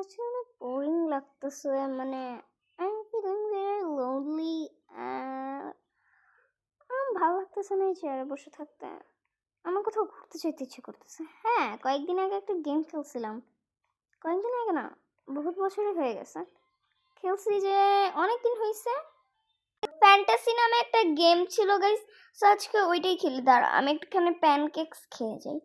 যাচ্ছে, অনেক বোরিং লাগতেছে, মানে I am feeling very lonely. ভালো লাগতেছে না এই চেয়ারে বসে থাকতে। আমার কোথাও ঘুরতে যেতে ইচ্ছে করতেছে। হ্যাঁ, কয়েকদিন আগে একটা গেম খেলছিলাম। কয়েকদিন আগে না, বহুত বছরই হয়ে গেছে খেলছি, যে অনেক দিন হয়েছে। ফ্যান্টাসি নামে একটা গেম ছিল গাইস, সো আজকে ওইটাই খেলি। দাঁড়া, আমি একটুখানি প্যানকেকস খেয়ে যাই,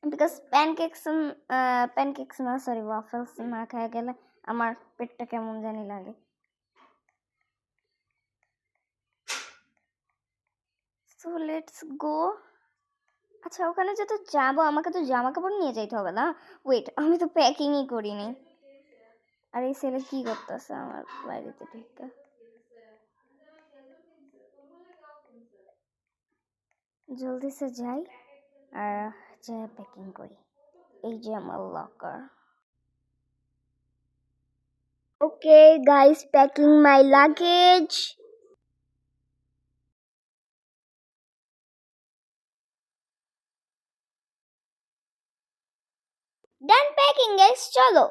বিকজ প্যানকেকস না, সরি, ওয়াফেলস না খেয়ে গেলে আমার পেটটা কেমন জানি লাগে। So let's go. আচ্ছা, ওখানে যত যাবো আমাকে তো জামা কাপড় নিয়ে যাইতে হবে না? ওয়েট, আমি তো প্যাকিংই করিনি। আর এই ছেলে কি করতেছে আমার বাড়িতে ঢুকে? জলদি সে যাই আর যাই প্যাকিং করি। এই যে আমার locker. Okay guys, packing my luggage. Done packing guys, চলো।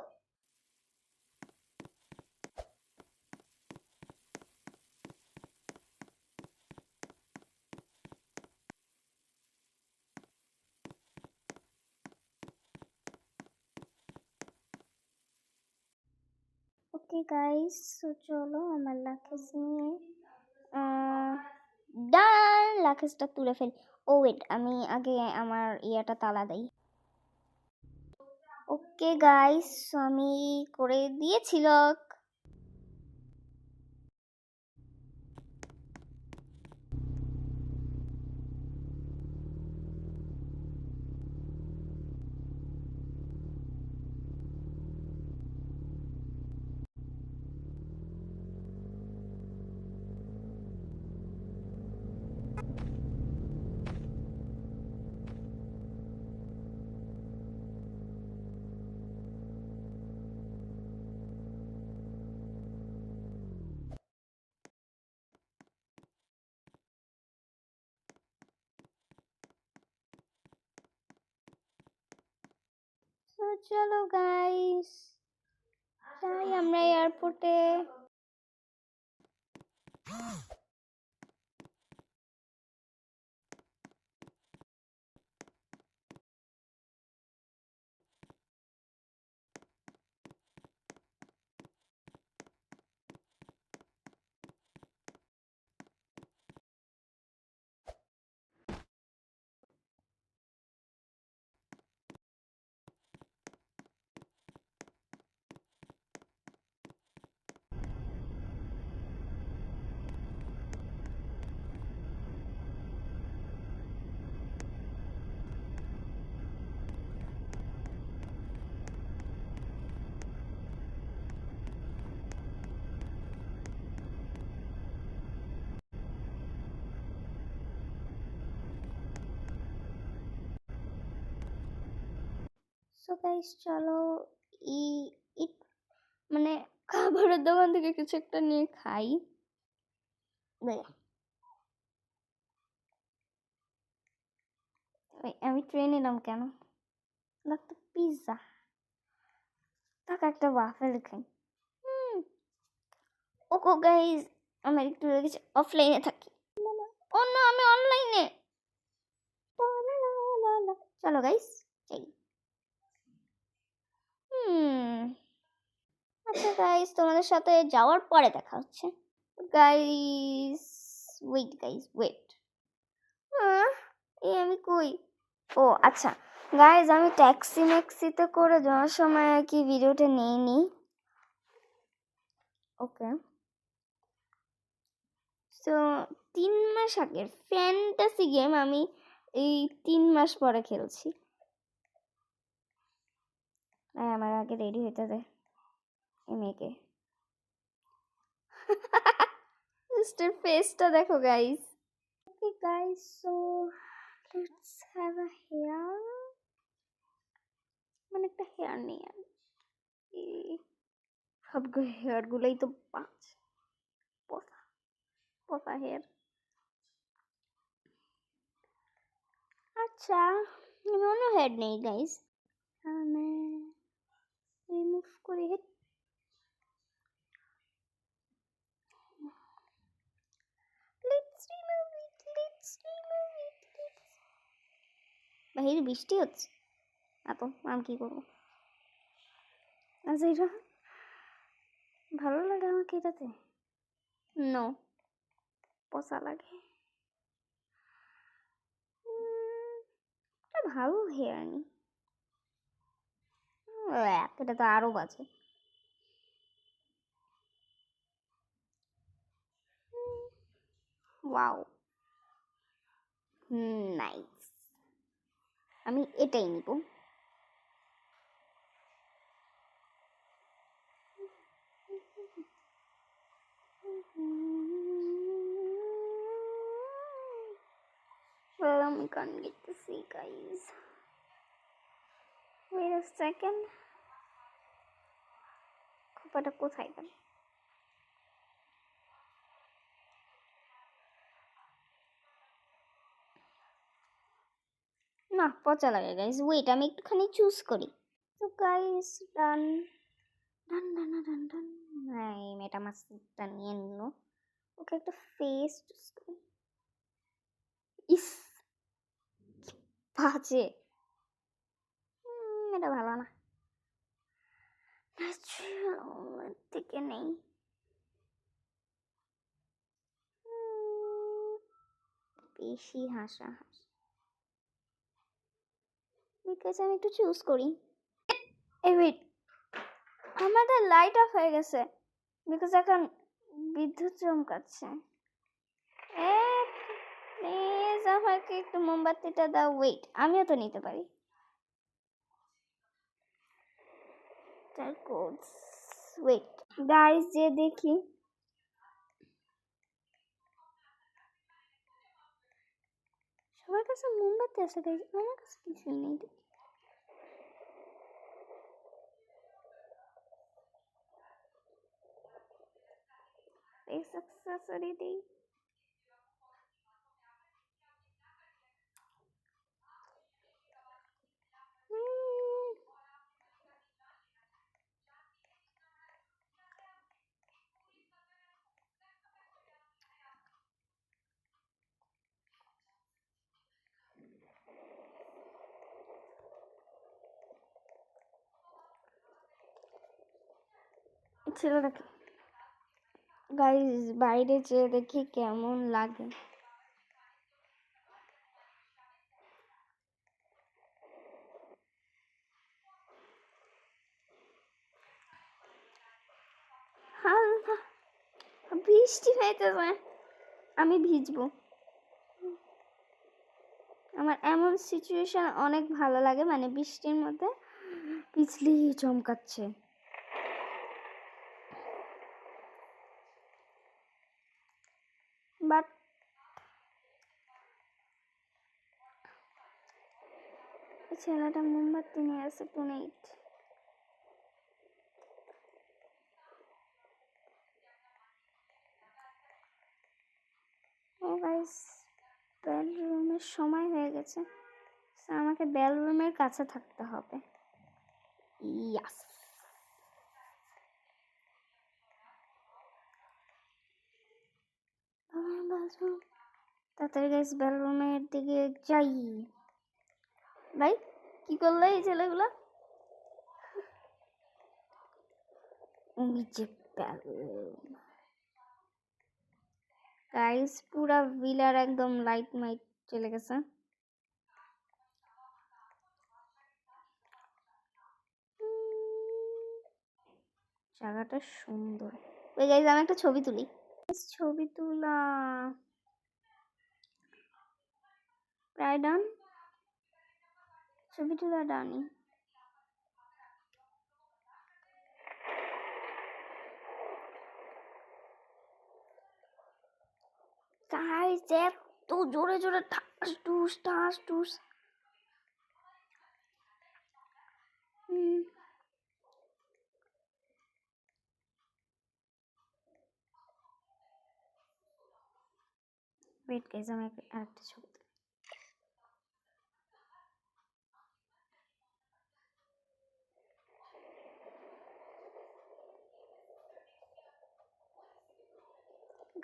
ওকে গাইস, সো চলো আমার লাগেজ নিয়ে ডান লাগেজটা তুলে ফেলি। ও ওয়েট, আমি আগে আমার ইয়াটা তালা দেই। ওকে গাইস, আমি করে দিয়েছিল। তো চলো গাইস, তাই আমরা এয়ারপোর্টে। সো গাইস চলো, ই ই- মানে খাবারের দোকান থেকে কিছু একটা নিয়ে খাই। আমি ট্রেন এলাম কেন? লাগতো পিৎজা। তাকে একটা ওয়াফেল খাই। ওকো গাইস, আমার একটু লেগেছে, অফলাইনে থাকি। ও না, আমি অনলাইনে। চলো গাইস যাই। আচ্ছা গাইস, তোমাদের সাথে যাওয়ার পরে দেখা হচ্ছে। Guys wait, guys wait. এই আমি কই? ও আচ্ছা গাইস, আমি ট্যাক্সিতে করে যাওয়ার সময় আর কি ভিডিওটা নিইনি। ওকে, তো 3 মাস আগের ফ্যান্টাসি গেম আমি এই 3 মাস পরে খেলছি। আমার আগে রেডি হইতে দে এই মেয়েকে। মিস্টার ফেসটা দেখো guys. Okay guys, so let's have a hair, মানে একটা হেয়ার নিয়ে সব হেয়ার গুলোই তো পচা পচা হেয়ার। আচ্ছা, আমি অন্য হেয়ার নেই গাইস, আমি রিমুভ বাহিরে বৃষ্টি হচ্ছে। তো আমি কি করবো? আচ্ছা, এটা ভালো লাগে আমাকে এটাতে? নো, পচা লাগে। এটা ভালো হেয়ার নি। এটা তো আরো বাজে। Wow, nice. আমি এটাই নিব। Well, I can't get to see, guys. Wait a second. খোপাটা কোথায় গেল? না, পচা লাগে গাইস। ওয়েট, আমি একটুখানি চুজ করি। তো গাইস, ডান ডান ডান ডান ডান। হ্যাঁ, এই মেটামাস্কটা নিয়ে নিল। ওকে একটা ফেস চুজ করি। ইস, বাজে। এটা ভালো না। ন্যাচারাল থেকে নেই। বেশি হাসা হাসি। বিকজ আমি একটু চুজ করি। এই ওয়েট, আমাদের লাইট অফ হয়ে গেছে বিকজ এখন বিদ্যুৎ চমকাচ্ছে। প্লিজ আমাকে একটু মোমবাতিটা দাও। ওয়েট, আমিও তো নিতে পারি। ওয়েট গাইস, যে দেখি। সবার কাছে মোমবাতি আছে গাইস, আমার কাছে কিছুই নেই। অ্যাক্সেসরি দিই। ছেলেটাকে গাইস বাইরে যেয়ে দেখি কেমন লাগে। হালকা বৃষ্টি হইতেছে, আমি ভিজবো। আমার এমন সিচুয়েশন অনেক ভালো লাগে, মানে বৃষ্টির মধ্যে বিজলি চমকাচ্ছে। বাট ছেলেটা মোমবাতি নিয়ে আসে টুনাইট। ও গাইস, বেলরুমের সময় হয়ে গেছে। আমাকে বেলরুমের কাছে থাকতে হবে। ইয়াস, তাড়াতাড়ি গাইস বেলরুমের দিকে যাই। ভাই, কি করলে এই ছেলেগুলো? গাইস পুরা ভিলার একদম লাইট মাইট চলে গেছে। জায়গাটা সুন্দর। ওই গাইস, আমি একটা ছবি তুলি। ছবি তোলা প্রায় ডান। ছবি তোলা ডানি। গাইস এত জোরে জোরে ঠাস টুস ঠাস টুস। ওয়েট গাইস, আমি আরেকটা ছবি তুলি।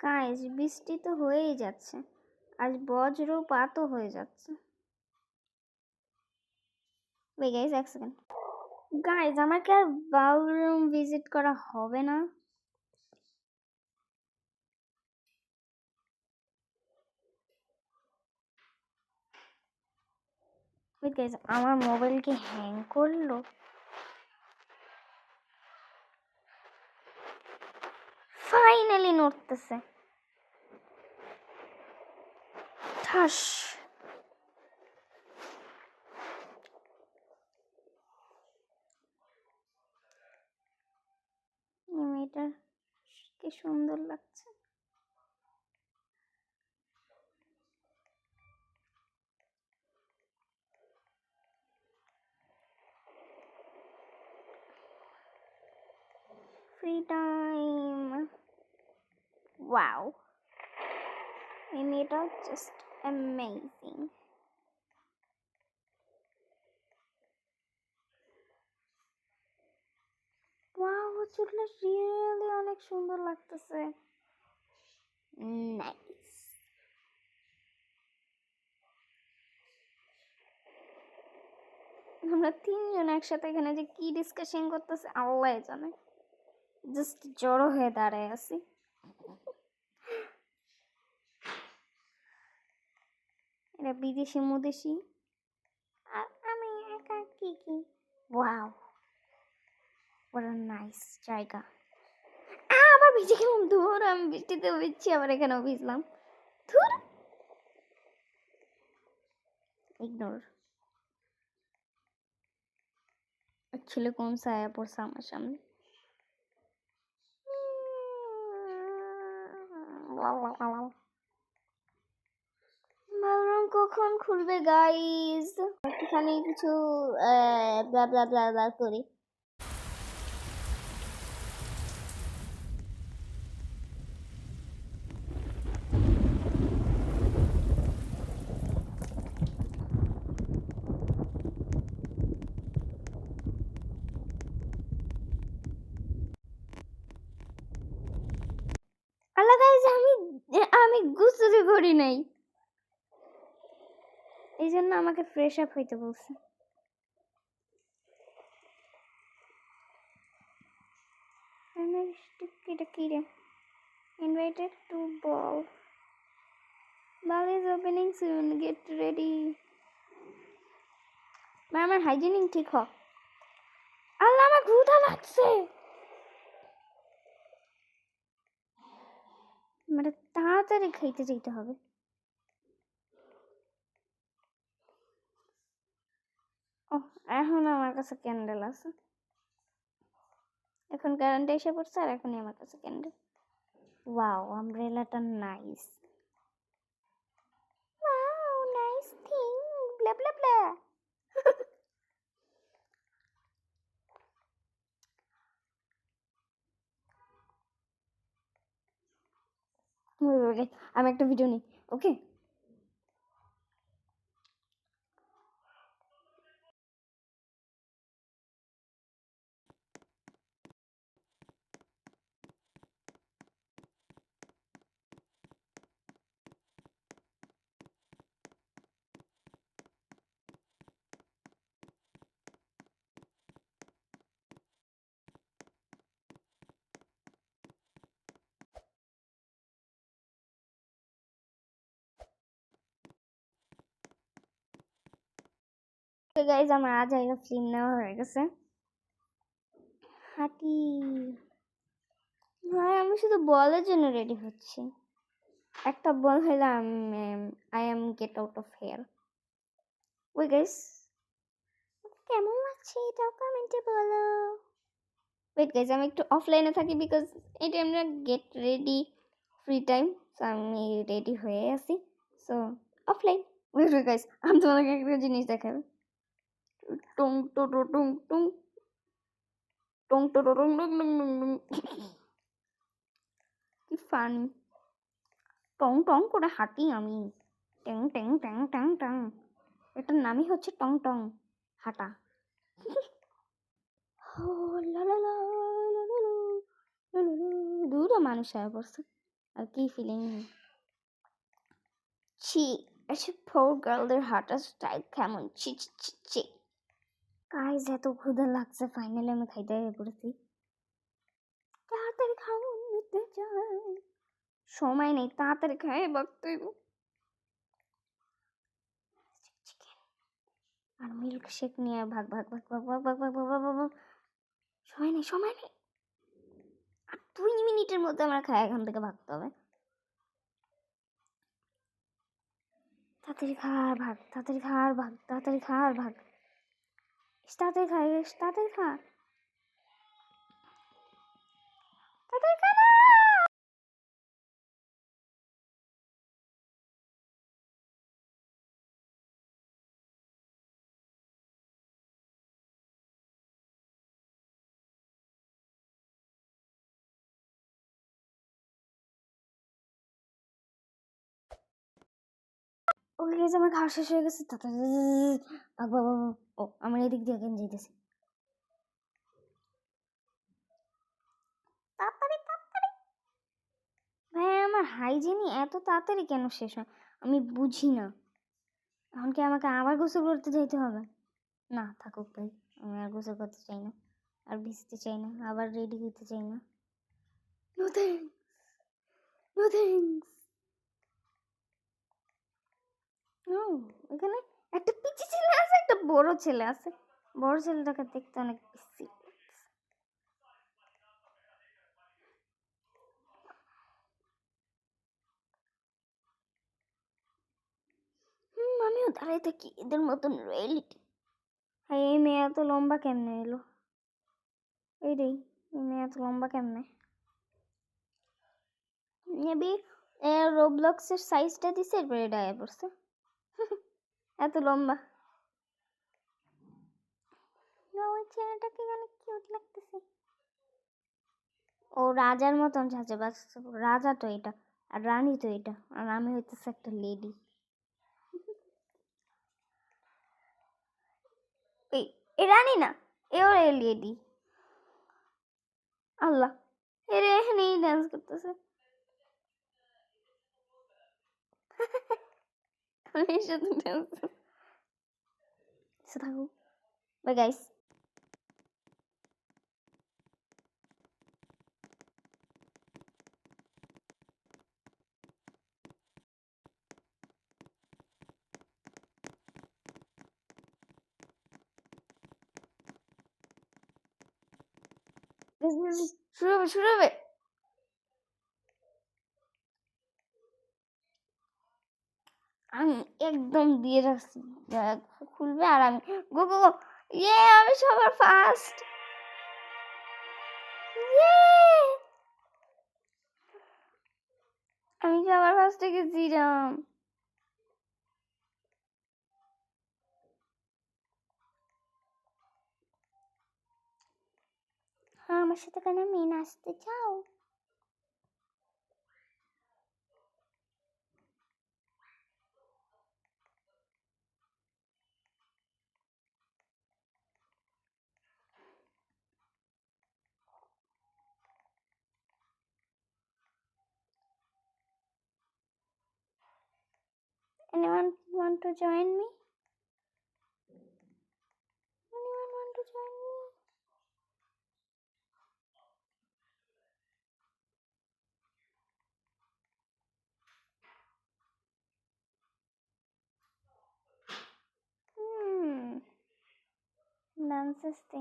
গাইস বৃষ্টি তো হয়েই যাচ্ছে, আজ বজ্রপাতও হয়ে যাচ্ছে। ওয়েট গাইস এক সেকেন্ড। গাইস আমাকে আর বাথরুম ভিজিট করা হবে না। ওয়েট গাইস আমার মোবাইল কি হ্যাং করলো? ফাইনালি নড়তেছে। ঠাস। এই মেয়েটা কি সুন্দর লাগছে। Free time. ওয়াও, এই মেয়েটা জাস্ট অ্যামেজিং। ওয়াও, চুলটা রিয়েলি অনেক সুন্দর লাগতেছে। নাইস। আমরা তিনজন একসাথে এখানে যে কি ডিসকাশন করতেছে আল্লাহ জানে। জাস্ট জড়ো হয়ে দাঁড়ায় আছি। এটা বিদেশি মুদেশি আর আমি একা কি কি। ওয়াও, what a নাইস জায়গা। আবার ভিজে গেলাম। ধুর, আমি বৃষ্টিতে ভিজছি আবার এখানেও ভিজলাম। ধুর, ইগনোর। ছেলে কোন ছায়া পড়ছে আমার সামনে। বাথরুম কখন খুলবে গাইস? একটুখানি কিছু ব্লা ব্লা ব্লা ব্লা করি। আল্লাহ গাইস, আমি গোসল করি নাই, এই জন্য আমাকে ফ্রেশ আপ হইতে বলছে। এটা কি রে? Invited to ball. Ball is opening soon. Get ready. আমার হাইজিনিং ঠিক হ। আল্লাহ আমার ক্ষুধা লাগছে। মানে তাড়াতাড়ি খাইতে যেতে হবে। ও, এখন আমার কাছে ক্যান্ডেল আছে। এখন কারেন্ট এসে পড়ছে আর এখনই আমার কাছে ক্যান্ডেল। ওয়াও, আমব্রেলাটা nice. Wow, nice thing. Blah blah blah. আমি একটা ভিডিও নিই, ওকে? তো গাইজ আমার আজ একটা ফিল্ম নেওয়া হয়ে গেছে। হাঁটি ভাই, আমি শুধু বলের জন্য রেডি হচ্ছি। একটা বল হইলে I am get out of here. ওই গাইস, কেমন লাগছে এটাও কমেন্টে বলো। ওয়েট গাইস, আমি একটু অফলাইনে থাকি বিকজ এটা আমরা get ready free time. So আমি রেডি হয়ে আছি, সো অফলাইন। ওয়েট গাইস, আমি তোমাদেরকে একটা জিনিস দেখাবো। টং টো টো টং টং টং টো টো টং টং টং টং টং। কি ফানি। টং টং করে হাঁটি আমি। ট্যাং ট্যাং ট্যাং ট্যাং ট্যাং। এটার নামই হচ্ছে টং টং হাঁটা। দূরও মানুষ হয়ে পড়ছে। আর কি ফিলিং। ছি, এসব পোর গার্লদের হাঁটার স্টাইল কেমন। ছি ছি ছি ছি। গাইস এত ক্ষুধা লাগছে, ফাইনালি আমি খাইতে হয়ে পড়েছি। তাড়াতাড়ি খাওয়ান নিতে চাই, সময় নেই, তাড়াতাড়ি খাই বাগতে চিকেন আর মিল্ক শেক নিয়ে ভাগ ভাগ ভাগ ভাগ ভাগ ভাগ ভাগ ভাগ ভাগ ভাগ ভাগ। সময় নেই, সময় নেই, আর 2 মিনিটের মধ্যে আমরা খাই, এখান থেকে ভাগতে হবে। তাড়াতাড়ি খা আর ভাগ, তাড়াতাড়ি খা আর ভাগ, তাড়াতাড়ি খা আর ভাগ, তাড়াতাড়ি খা, তাড়াতাড়ি খা, তাড়াতাড়ি খা না। ওকে গেছে, আমার খাওয়া শেষ হয়ে গেছে, তাড়াতাড়ি ভাগ ভাগ ভাগ ভাগ। ও আমার এদিক দিয়ে কেন যেতেছি, তাড়াতাড়ি তাড়াতাড়ি। ভাই আমার হাইজিনই এত তাড়াতাড়ি কেন শেষ হয় আমি বুঝি না। এখন কি আমাকে আবার গোসল করতে যেতে হবে? না থাকুক ভাই, আমি আর গোসল করতে চাই না, আর ভিজতে চাই না, আবার রেডি হতে চাই না। No thanks, no thanks. No, এখানে একটা পিচি ছেলে আছে, একটা বড় ছেলে আছে। বড় ছেলেটাকে দেখতে অনেক বেশি। আমিও দাঁড়াই থাকি এদের মতন রিয়েলিটি। আর এই মেয়ে এত লম্বা কেমনে এলো? এই রে, এই মেয়ে এত লম্বা কেমনে? মেবি রোবলক্সের সাইজটা দিছে, এরপরে এটা আয়া পড়ছে। এত লম্বা। না, ওই ছেলেটাকে অনেক কিউট লাগতেছে। ও রাজার মতন সাজে, বাস রাজা তো এটা, আর রানী তো এটা, আর আমি হইতেছে একটা লেডি। এই এ রানী না, এও লেডি। আল্লাহ, এরে এখানেই ডান্স করতেছে। আমি এর সাথে ডান্স থাকুক। Bye guys. শুরু হবে, শুরু হবে। আমি একদম দিয়ে রাখছি, খুলবে আর আমি গো গো গো। ইয়ে, আমি সবার ফার্স্ট। ইয়ে, আমি সবার ফার্স্টে গেছিলাম। হ্যাঁ, আমার সাথে কেন মেয়ে নাচতে চাও? Anyone want to join me? Anyone want to join me? Dance আসতে।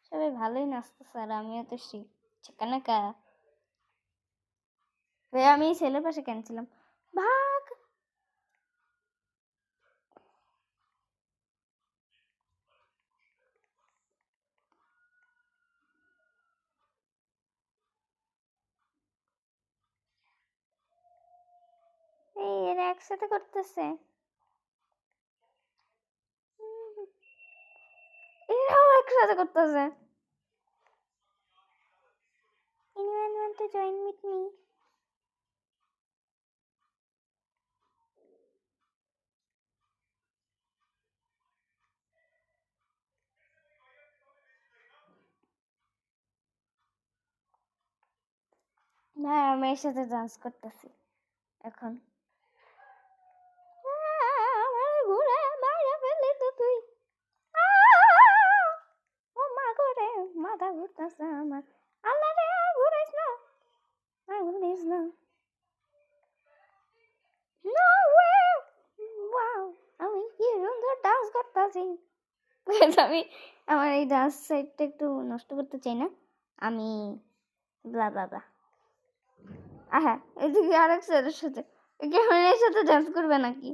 সবাই ভালোই নাচতেছে, আর আমিও তো চিকানাকা। ভাই আমি এই ছেলের পাশে কেন ছিলাম? ভাগ। এই এরা একসাথে করতেছে, এরাও একসাথে করতেছে। to join with me? ভাই আমি এর সাথে ডান্স করতেছি এখন। আমার ঘুরে মারা ফেললি তো তুই। ও মা করে মাথা ঘুরতেছে আমার। আল্লাহ রে আর ঘুরাইস না, আর ঘুরাইস না। No way! Wow! আমি কি সুন্দর ডান্স করতেছি। আমি আমার এই ডান্স সাইডটা একটু নষ্ট করতে চাই না। আমি ব্লা ব্লা ব্লা। আহা, এদিকে আরেক স্যারের সাথে ক্যামেরার সাথে ডান্স করবে নাকি?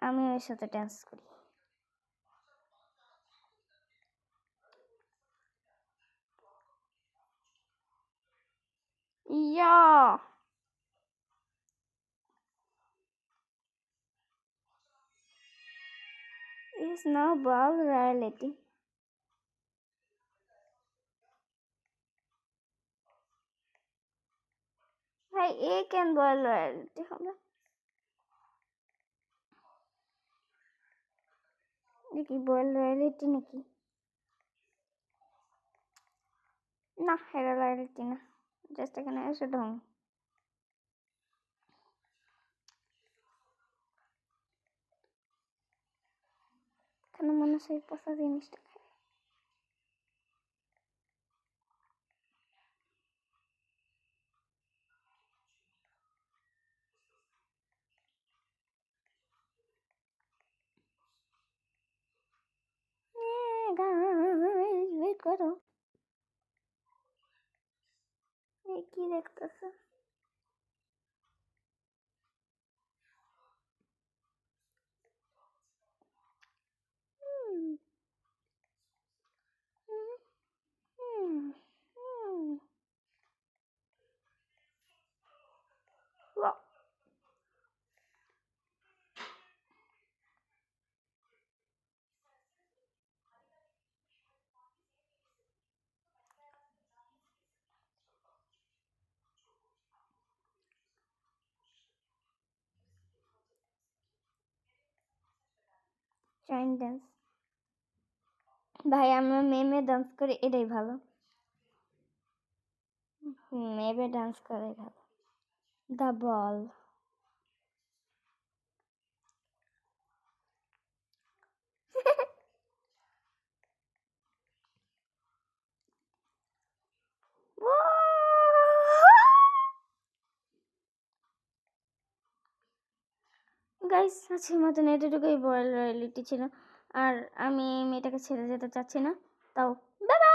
আমি ওর সাথে ডান্স করি। ইয়া is now ball reality. ভাই এ কেন বল রয়্যালিটি হবে? দেখি বল রয়্যালিটি নাকি? না এটা রয়্যালিটি না, জাস্ট এখানে এসে ঢং। এখানে মনে হচ্ছে পচা জিনিসটা খাই। ওয়েট করো, কি দেখতেছো? Join dance. ভাই আমরা মেমে ডান্স করি, এটাই ভালো। মেমে ডান্স করে ভালো। The ball. গাইস আজকের মতন এতটুকুই বল রয়্যালিটি ছিল। আর আমি মেয়েটাকে ছেড়ে যেতে চাচ্ছি না, তাও বাই বাই।